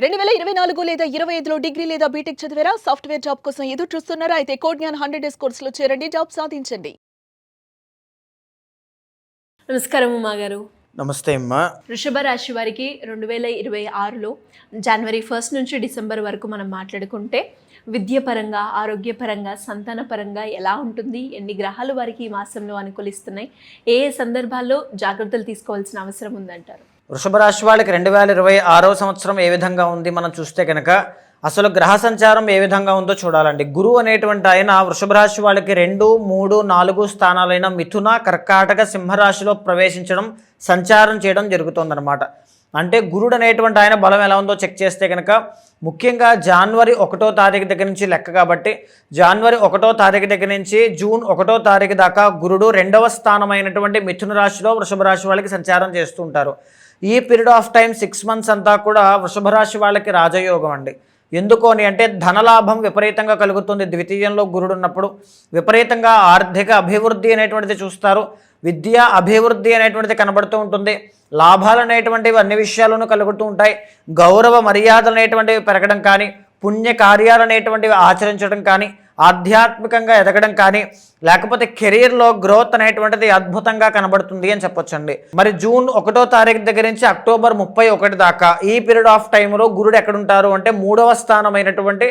2024 లేదా 25లో డిగ్రీ లేదా బీటెక్ చదివారా? సాఫ్ట్‌వేర్ జాబ్ కోసం ఎదురు చూస్తున్నారా? అయితే కోడ్ జ్ఞాన్ 100 డేస్ కోర్సులో చేరండి. జాబ్ సాధించండి. నమస్కారం ఉమా గారు. నమస్తే అమ్మా. వృషభ రాశి వారికి 2026లో జనవరి 1 నుంచి డిసెంబర్ వరకు మనం మాట్లాడుకుంటే విద్యపరంగా, ఆరోగ్యపరంగా, సంతానపరంగా ఎలా ఉంటుంది? ఎన్ని గ్రహాలు వారికి ఈ మాసంలో అనుకూలిస్తున్నాయి? ఏ ఏ సందర్భాల్లో జాగ్రత్తలు తీసుకోవాల్సిన అవసరం ఉందంటారు? వృషభ రాశి వాళ్ళకి 2026వ సంవత్సరం ఏ విధంగా ఉంది మనం చూస్తే కనుక అసలు గ్రహ సంచారం ఏ విధంగా ఉందో చూడాలండి. గురువు అనేటువంటి ఆయన వృషభ రాశి వాళ్ళకి 2, 3, 4 స్థానాలైన మిథున, కర్కాటక, సింహరాశిలో ప్రవేశించడం, సంచారం చేయడం జరుగుతుందన్నమాట. అంటే గురుడు అనేటువంటి ఆయన బలం ఎలా ఉందో చెక్ చేస్తే కనుక ముఖ్యంగా జనవరి 1వ తారీఖు దగ్గర నుంచి లెక్క కాబట్టి జనవరి 1వ తారీఖు దగ్గర నుంచి జూన్ 1వ తారీఖు దాకా గురుడు 2వ స్థానమైనటువంటి మిథున రాశిలో వృషభ రాశి వాళ్ళకి సంచారం చేస్తూ ఉంటారు. ఈ పీరియడ్ ఆఫ్ టైం 6 మంత్స్ అంతా కూడా వృషభ రాశి వాళ్ళకి రాజయోగం అండి. ఎందుకు అని అంటే ధనలాభం విపరీతంగా కలుగుతుంది. ద్వితీయంలో గురుడు ఉన్నప్పుడు విపరీతంగా ఆర్థిక అభివృద్ధి అనేటువంటిది చూస్తారు. విద్యా అభివృద్ధి అనేటువంటిది కనబడుతూ ఉంటుంది. లాభాలు అనేటువంటివి అన్ని విషయాల్లోనూ కలుగుతూ ఉంటాయి. గౌరవ మర్యాదలు అనేటువంటివి పెరగడం కానీ, పుణ్య కార్యాలు అనేటువంటివి ఆచరించడం కానీ, ఆధ్యాత్మికంగా ఎదగడం కానీ, లేకపోతే కెరీర్లో గ్రోత్ అనేటువంటిది అద్భుతంగా కనబడుతుంది అని చెప్పొచ్చండి. మరి జూన్ 1వ తారీఖు దగ్గర నుంచి అక్టోబర్ 31 దాకా ఈ పీరియడ్ ఆఫ్ టైంలో గురుడు ఎక్కడుంటారు అంటే 3వ స్థానమైనటువంటి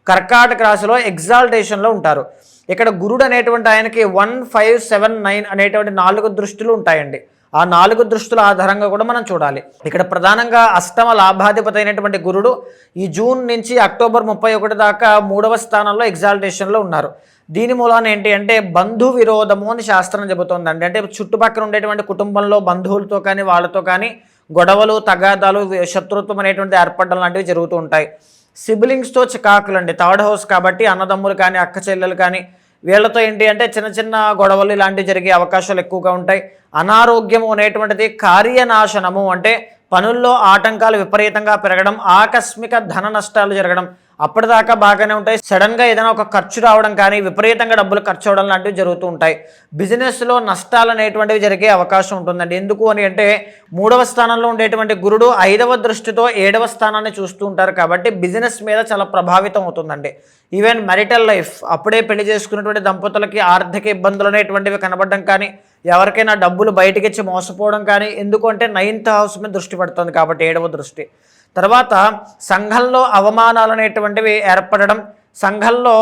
కర్కాటక రాశిలో ఎగ్జాల్టేషన్లో ఉంటారు. ఇక్కడ గురుడు అనేటువంటి ఆయనకి 1, 5, 7, 9 అనేటువంటి 4 దృష్టిలు ఉంటాయండి. ఆ 4 దృష్టుల ఆధారంగా కూడా మనం చూడాలి. ఇక్కడ ప్రధానంగా అష్టమ లాభాధిపతి అయినటువంటి గురుడు ఈ జూన్ నుంచి అక్టోబర్ 31 దాకా 3వ స్థానంలో ఎగ్జాల్టేషన్లో ఉన్నారు. దీని మూలాన ఏంటి అంటే బంధు విరోధము అని శాస్త్రం చెబుతోందండి. అంటే చుట్టుపక్కల ఉండేటువంటి కుటుంబంలో బంధువులతో కానీ వాళ్ళతో కానీ గొడవలు, తగాదాలు, శత్రుత్వం అనేటువంటి ఏర్పడడం లాంటివి జరుగుతూ ఉంటాయి. సిబ్లింగ్స్తో చికాకులు అండి. థర్డ్ హౌస్ కాబట్టి అన్నదమ్ములు కానీ, అక్క చెల్లెలు కానీ వీళ్ళతో ఏంటి అంటే చిన్న చిన్న గొడవలు ఇలాంటివి జరిగే అవకాశాలు ఎక్కువగా ఉంటాయి. అనారోగ్యము అనేటువంటిది, కార్యనాశనము అంటే పనుల్లో ఆటంకాలు విపరీతంగా పెరగడం, ఆకస్మిక ధన నష్టాలు జరగడం, అప్పటిదాకా బాగానే ఉంటాయి. సడన్గా ఏదైనా ఒక ఖర్చు రావడం కానీ, విపరీతంగా డబ్బులు ఖర్చు అవడం లాంటివి జరుగుతూ ఉంటాయి. బిజినెస్లో నష్టాలు అనేటువంటివి జరిగే అవకాశం ఉంటుందండి. ఎందుకు అని అంటే 3వ స్థానంలో ఉండేటువంటి గురుడు 5వ దృష్టితో 7వ స్థానాన్ని చూస్తూ ఉంటారు కాబట్టి బిజినెస్ మీద చాలా ప్రభావితం అవుతుందండి. ఈవెన్ మ్యారిటల్ లైఫ్, అప్పుడే పెళ్లి చేసుకున్నటువంటి దంపతులకి ఆర్థిక ఇబ్బందులు అనేటువంటివి కనబడడం కానీ, ఎవరికైనా డబ్బులు బయటకి ఇచ్చి మోసపోవడం కానీ, ఎందుకంటే 9th హౌస్ మీద దృష్టి పడుతుంది కాబట్టి 7వ దృష్టి. తర్వాత సంఘంలో అవమానాలు అనేటువంటివి ఏర్పడడం, సంఘంలో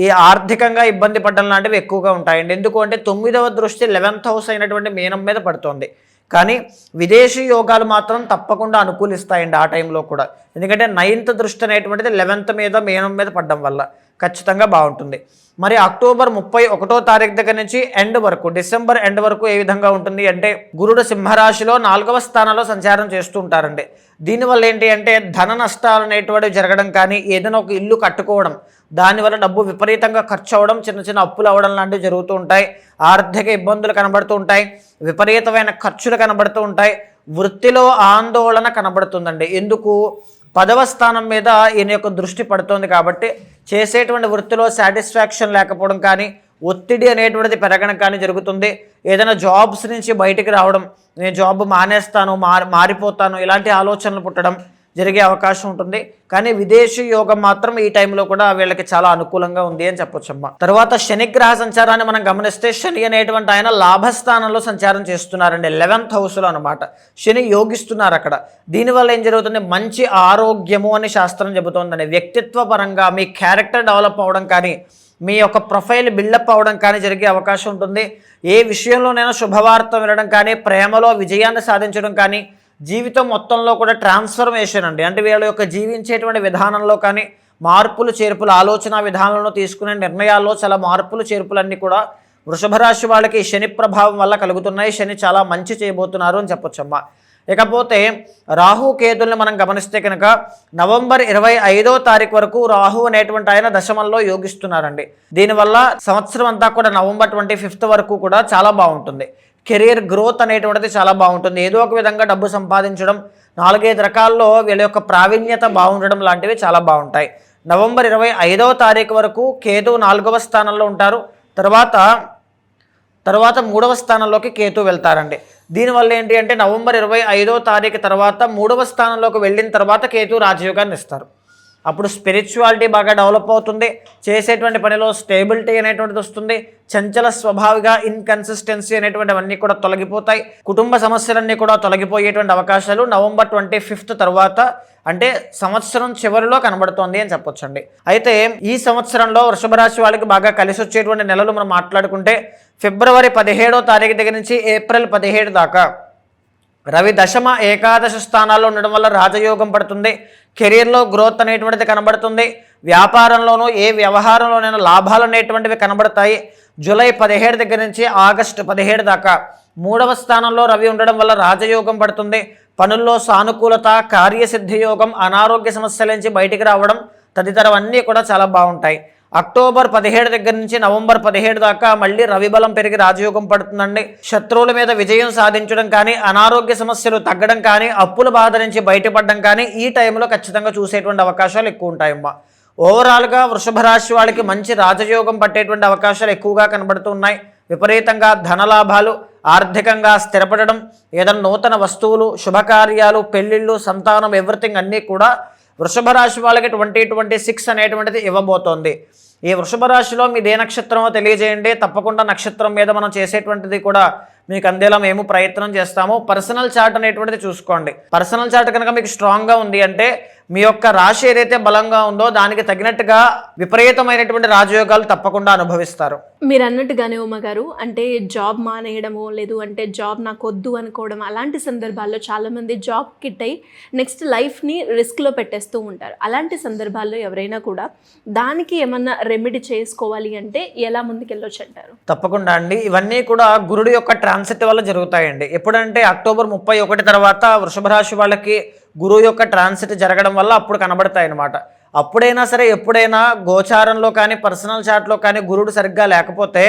ఈ ఆర్థికంగా ఇబ్బంది పడడం లాంటివి ఎక్కువగా ఉంటాయండి. ఎందుకు అంటే 9వ దృష్టి 11th హౌస్ అయినటువంటి మీనం మీద పడుతుంది. కానీ విదేశీ యోగాలు మాత్రం తప్పకుండా అనుకూలిస్తాయండి ఆ టైంలో కూడా. ఎందుకంటే 9th దృష్టి అనేటువంటిది 11th మీద మీనం మీద పడడం వల్ల ఖచ్చితంగా బాగుంటుంది. మరి అక్టోబర్ 31వ తారీఖు దగ్గర నుంచి ఎండ్ వరకు, డిసెంబర్ ఎండ్ వరకు ఏ విధంగా ఉంటుంది అంటే గురుడు సింహరాశిలో 4వ స్థానంలో సంచారం చేస్తూ ఉంటారండి. దీనివల్ల ఏంటి అంటే ధన నష్టాలు అనేటువంటివి జరగడం కానీ, ఏదైనా ఒక ఇల్లు కట్టుకోవడం, దానివల్ల డబ్బు విపరీతంగా ఖర్చు అవ్వడం, చిన్న చిన్న అప్పులు అవ్వడం లాంటివి జరుగుతూ ఉంటాయి. ఆర్థిక ఇబ్బందులు కనబడుతూ ఉంటాయి. విపరీతమైన ఖర్చులు కనబడుతూ ఉంటాయి. వృత్తిలో ఆందోళన కనబడుతుందండి. ఎందుకు? 10వ స్థానం మీద ఈయన యొక్క దృష్టి పడుతుంది కాబట్టి చేసేటువంటి వృత్తిలో సాటిస్ఫాక్షన్ లేకపోవడం కానీ, ఒత్తిడి అనేటువంటిది పెరగడం కానీ జరుగుతుంది. ఏదైనా జాబ్స్ నుంచి బయటికి రావడం, నేను జాబ్ మానేస్తాను, మారిపోతాను, ఇలాంటి ఆలోచనలు పుట్టడం జరిగే అవకాశం ఉంటుంది. కానీ విదేశీ యోగం మాత్రం ఈ టైంలో కూడా వీళ్ళకి చాలా అనుకూలంగా ఉంది అని చెప్పొచ్చమ్మా. తర్వాత శనిగ్రహ సంచారాన్ని మనం గమనిస్తే శని అనేటువంటి ఆయన లాభస్థానంలో సంచారం చేస్తున్నారండి, 11th హౌస్లో అనమాట. శని యోగిస్తున్నారు అక్కడ. దీనివల్ల ఏం జరుగుతుంది? మంచి ఆరోగ్యము అని శాస్త్రం చెబుతోందండి. వ్యక్తిత్వ పరంగా మీ క్యారెక్టర్ డెవలప్ అవ్వడం కానీ, మీ యొక్క ప్రొఫైల్ బిల్డప్ అవ్వడం కానీ జరిగే అవకాశం ఉంటుంది. ఏ విషయంలోనైనా శుభవార్త వినడం కానీ, ప్రేమలో విజయాన్ని సాధించడం కానీ, జీవితం మొత్తంలో కూడా ట్రాన్స్ఫర్మేషన్ అండి. అంటే వీళ్ళ యొక్క జీవించేటువంటి విధానంలో కానీ మార్పులు చేర్పులు, ఆలోచన విధానంలో తీసుకునే నిర్ణయాల్లో చాలా మార్పులు చేర్పులన్నీ కూడా వృషభ రాశి వాళ్ళకి శని ప్రభావం వల్ల కలుగుతున్నాయి. శని చాలా మంచి చేయబోతున్నారు అని చెప్పొచ్చమ్మా. ఇకపోతే రాహు కేతుల్ని మనం గమనిస్తే కనుక నవంబర్ 25వ తారీఖు వరకు రాహు అనేటువంటి ఆయన దశమంలో యోగిస్తున్నారండి. దీనివల్ల సంవత్సరం అంతా కూడా నవంబర్ 25th వరకు కూడా చాలా బాగుంటుంది. కెరీర్ గ్రోత్ అనేటువంటిది చాలా బాగుంటుంది. ఏదో ఒక విధంగా డబ్బు సంపాదించడం, 4-5 రకాల్లో వీళ్ళ యొక్క ప్రావీణ్యత బాగుండడం లాంటివి చాలా బాగుంటాయి. నవంబర్ 25వ తారీఖు వరకు కేతు 4వ స్థానంలో ఉంటారు. తర్వాత 3వ స్థానంలోకి కేతు వెళ్తారండి. దీనివల్ల ఏంటి అంటే నవంబర్ 25వ తారీఖు తర్వాత 3వ స్థానంలోకి వెళ్ళిన తర్వాత కేతు రాజయోగాన్ని ఇస్తారు. అప్పుడు స్పిరిచువాలిటీ బాగా డెవలప్ అవుతుంది, చేసేటువంటి పనిలో స్టేబిలిటీ అనేటువంటిది వస్తుంది, చంచల స్వభావిగా ఇన్కన్సిస్టెన్సీ అనేటువంటివన్నీ కూడా తొలగిపోతాయి, కుటుంబ సమస్యలన్నీ కూడా తొలగిపోయేటువంటి అవకాశాలు నవంబర్ 25 తర్వాత అంటే సంవత్సరం చివరిలో కనబడుతోంది అని చెప్పొచ్చండి. అయితే ఈ సంవత్సరంలో వృషభ రాశి వాళ్ళకి బాగా కలిసి వచ్చేటువంటి నెలలు మనం మాట్లాడుకుంటే ఫిబ్రవరి 17వ తారీఖు దగ్గర నుంచి ఏప్రిల్ 17 దాకా రవి దశమ ఏకాదశ స్థానాల్లో ఉండడం వల్ల రాజయోగం పడుతుంది. కెరీర్లో గ్రోత్ అనేటువంటిది కనబడుతుంది. వ్యాపారంలోనూ ఏ వ్యవహారంలోనైనా లాభాలు అనేటువంటివి కనబడతాయి. జూలై 17 దగ్గర నుంచి ఆగస్టు 17 దాకా 3వ స్థానంలో రవి ఉండడం వల్ల రాజయోగం పడుతుంది. పనుల్లో సానుకూలత, కార్యసిద్ధి యోగం, అనారోగ్య సమస్యల నుంచి బయటికి రావడం తదితరవన్నీ కూడా చాలా బాగుంటాయి. అక్టోబర్ 17 దగ్గర నుంచి నవంబర్ 17 దాకా మళ్ళీ రవి బలం పెరిగి రాజయోగం పడుతుందండి. శత్రువుల మీద విజయం సాధించడం కానీ, అనారోగ్య సమస్యలు తగ్గడం కానీ, అప్పుల బాధ నుంచి బయటపడడం కానీ ఈ టైంలో ఖచ్చితంగా చూసేటువంటి అవకాశాలు ఎక్కువ ఉంటాయమ్మా. ఓవరాల్గా వృషభ రాశి వాళ్ళకి మంచి రాజయోగం పట్టేటువంటి అవకాశాలు ఎక్కువగా కనబడుతున్నాయి. విపరీతంగా ధనలాభాలు, ఆర్థికంగా స్థిరపడడం, ఏదైనా నూతన వస్తువులు, శుభకార్యాలు, పెళ్ళిళ్ళు, సంతానం, ఎవ్రీథింగ్ అన్నీ కూడా వృషభ రాశి వాళ్ళకి 2026 అనేటువంటిది ఇవ్వబోతోంది. ఈ వృషభ రాశిలో మీదే నక్షత్రమో తెలియజేయండి, తప్పకుండా నక్షత్రం మీద మనం చేసేటువంటిది కూడా మీకు అందేలా మేము ప్రయత్నం చేస్తాము. పర్సనల్ చార్ట్ అనేటువంటిది చూసుకోండి. పర్సనల్ చార్ట్ కనుక మీకు స్ట్రాంగ్గా ఉంది అంటే మీ యొక్క రాశి ఏదైతే బలంగా ఉందో దానికి తగినట్టుగా విపరీతమైనటువంటి రాజయోగాలు తప్పకుండా అనుభవిస్తారు. మీరు అన్నట్టుగానే ఉమ్మగారు, అంటే జాబ్ మానేయడము, లేదు అంటే జాబ్ నాకు వద్దు అనుకోవడం, అలాంటి సందర్భాల్లో చాలామంది జాబ్ కిట్ అయ్యి నెక్స్ట్ లైఫ్ని రిస్క్లో పెట్టేస్తూ ఉంటారు. అలాంటి సందర్భాల్లో ఎవరైనా కూడా దానికి ఏమన్నా రెమెడీ చేసుకోవాలి అంటే ఎలా ముందుకెళ్ళొచ్చు అంటారు? తప్పకుండా అండి, ఇవన్నీ కూడా గురుడు యొక్క ట్రాన్సిట్ వల్ల జరుగుతాయండి. ఎప్పుడంటే అక్టోబర్ 31 తర్వాత వృషభ రాశి వాళ్ళకి గురువు యొక్క ట్రాన్సిట్ జరగడం వల్ల అప్పుడు కనబడతాయి అన్నమాట. అప్పుడైనా సరే ఎప్పుడైనా గోచారంలో కానీ పర్సనల్ చార్ట్లో కానీ గురుడు సరిగ్గా లేకపోతే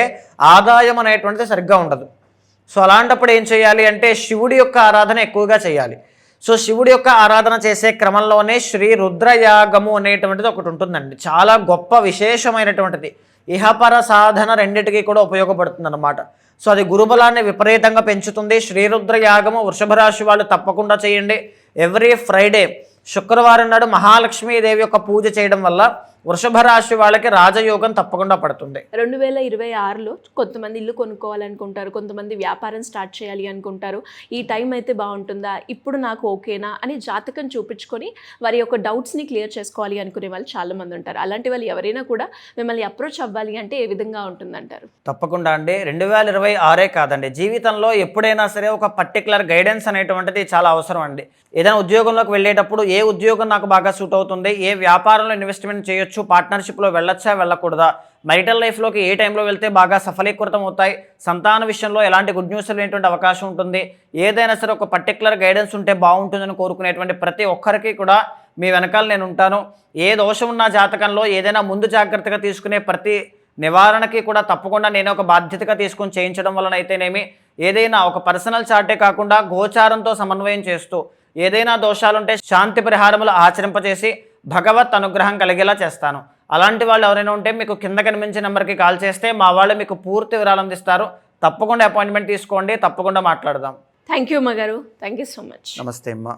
ఆదాయం అనేటువంటిది సరిగ్గా ఉండదు. సో అలాంటప్పుడు ఏం చేయాలి అంటే శివుడి యొక్క ఆరాధన ఎక్కువగా చేయాలి. సో శివుడి యొక్క ఆరాధన చేసే క్రమంలోనే శ్రీ రుద్రయాగము అనేటువంటిది ఒకటి ఉంటుందండి. చాలా గొప్ప విశేషమైనటువంటిది, ఇహపర సాధన రెండింటికి కూడా ఉపయోగపడుతుంది అన్నమాట. సో అది గురుబలాన్ని విపరీతంగా పెంచుతుంది. శ్రీరుద్ర యాగము వృషభ రాశి వాళ్ళు తప్పకుండా చేయండి. ఎవ్రీ ఫ్రైడే శుక్రవారం నాడు మహాలక్ష్మీదేవి యొక్క పూజ చేయడం వల్ల వృషభ రాశి వాళ్ళకి రాజయోగం తప్పకుండా పడుతుంది. 2026లో కొంతమంది ఇల్లు కొనుక్కోవాలనుకుంటారు, కొంతమంది వ్యాపారం స్టార్ట్ చేయాలి అనుకుంటారు. ఈ టైం అయితే బాగుంటుందా, ఇప్పుడు నాకు ఓకేనా అని జాతకం చూపించుకొని వారి యొక్క డౌట్స్ని క్లియర్ చేసుకోవాలి అనుకునే వాళ్ళు చాలామంది ఉంటారు. అలాంటి వాళ్ళు ఎవరైనా కూడా మిమ్మల్ని అప్రోచ్ అవ్వాలి అంటే ఏ విధంగా ఉంటుందంటారు? తప్పకుండా అండి, 2026 కాదండి, జీవితంలో ఎప్పుడైనా సరే ఒక పర్టికులర్ గైడెన్స్ అనేటువంటిది చాలా అవసరం అండి. ఏదైనా ఉద్యోగంలోకి వెళ్ళేటప్పుడు ఏ ఉద్యోగం నాకు బాగా సూట్ అవుతుంది, ఏ వ్యాపారంలో ఇన్వెస్ట్మెంట్ చేయొచ్చు, పార్ట్నర్షిప్లో వెళ్ళొచ్చా వెళ్ళకూడదా, మైటల్ లైఫ్లోకి ఏ టైంలో వెళ్తే బాగా సఫలీకృతం అవుతాయి, సంతాన విషయంలో ఎలాంటి గుడ్ న్యూస్ అనేటువంటి అవకాశం ఉంటుంది, ఏదైనా సరే ఒక పర్టికులర్ గైడెన్స్ ఉంటే బాగుంటుందని కోరుకునేటువంటి ప్రతి ఒక్కరికి కూడా మీ వెనకాల నేను ఉంటాను. ఏ దోషం ఉన్న జాతకంలో ఏదైనా ముందు జాగ్రత్తగా తీసుకునే ప్రతి నివారణకి కూడా తప్పకుండా నేను ఒక బాధ్యతగా తీసుకొని చేయించడం వలన అయితేనేమి, ఏదైనా ఒక పర్సనల్ చార్టే కాకుండా గోచారంతో సమన్వయం చేస్తూ ఏదైనా దోషాలుంటే శాంతి పరిహారములు ఆచరింపచేసి భగవత్ అనుగ్రహం కలిగేలా చేస్తాను. అలాంటి వాళ్ళు ఎవరైనా ఉంటే మీకు కింద కనిపించే నెంబర్కి కాల్ చేస్తే మా వాళ్ళు మీకు పూర్తి వివరాలు అందిస్తారు. తప్పకుండా అపాయింట్మెంట్ తీసుకోండి, తప్పకుండా మాట్లాడదాం. థ్యాంక్ యూ అమ్మగారు, థ్యాంక్ యూ సో మచ్. నమస్తే అమ్మా.